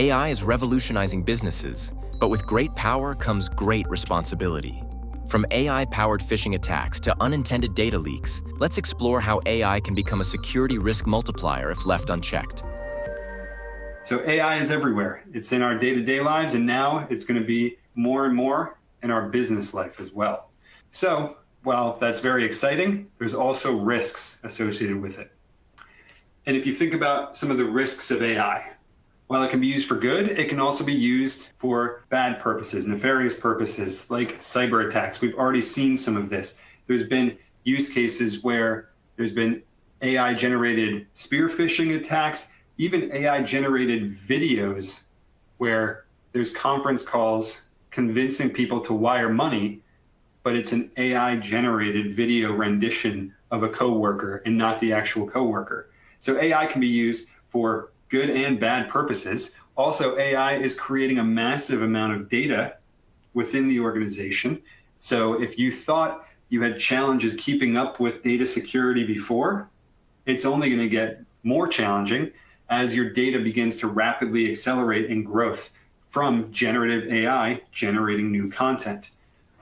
AI is revolutionizing businesses, but with great power comes great responsibility. From AI-powered phishing attacks to unintended data leaks, let's explore how AI can become a security risk multiplier if left unchecked. So AI is everywhere. It's in our day-to-day lives, and now it's going to be more and more in our business life as well. So while that's very exciting, there's also risks associated with it. And if you think about some of the risks of AI, while it can be used for good, it can also be used for bad purposes, nefarious purposes, like cyber attacks. We've already seen some of this. There's been use cases where there's been AI-generated spear phishing attacks, even AI-generated videos where there's conference calls convincing people to wire money, but it's an AI-generated video rendition of a coworker and not the actual coworker. So AI can be used for good and bad purposes. Also, AI is creating a massive amount of data within the organization. So if you thought you had challenges keeping up with data security before, it's only going to get more challenging as your data begins to rapidly accelerate in growth from generative AI generating new content.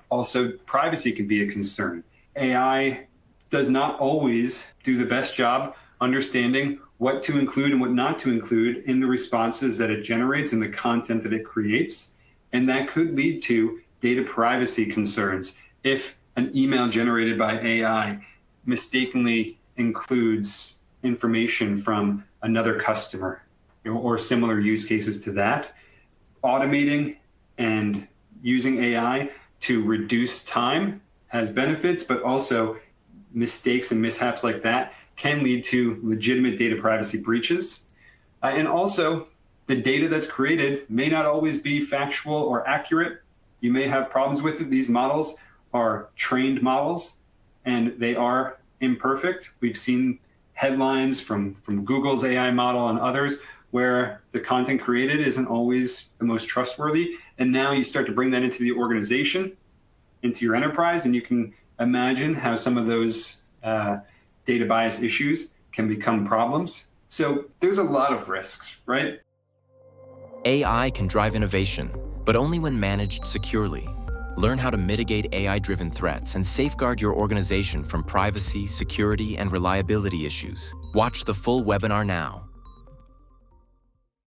Also, privacy can be a concern. AI does not always do the best job understanding what to include and what not to include in the responses that it generates and the content that it creates. And that could lead to data privacy concerns. If an email generated by AI mistakenly includes information from another customer, or similar use cases to that, automating and using AI to reduce time has benefits, but also mistakes and mishaps like that can lead to legitimate data privacy breaches. And also, the data that's created may not always be factual or accurate. You may have problems with it. These models are trained models, and they are imperfect. We've seen headlines from Google's AI model and others where the content created isn't always the most trustworthy. And now you start to bring that into the organization, into your enterprise, and you can imagine how some of those data bias issues can become problems. So there's a lot of risks, right? AI can drive innovation, but only when managed securely. Learn how to mitigate AI-driven threats and safeguard your organization from privacy, security, and reliability issues. Watch the full webinar now.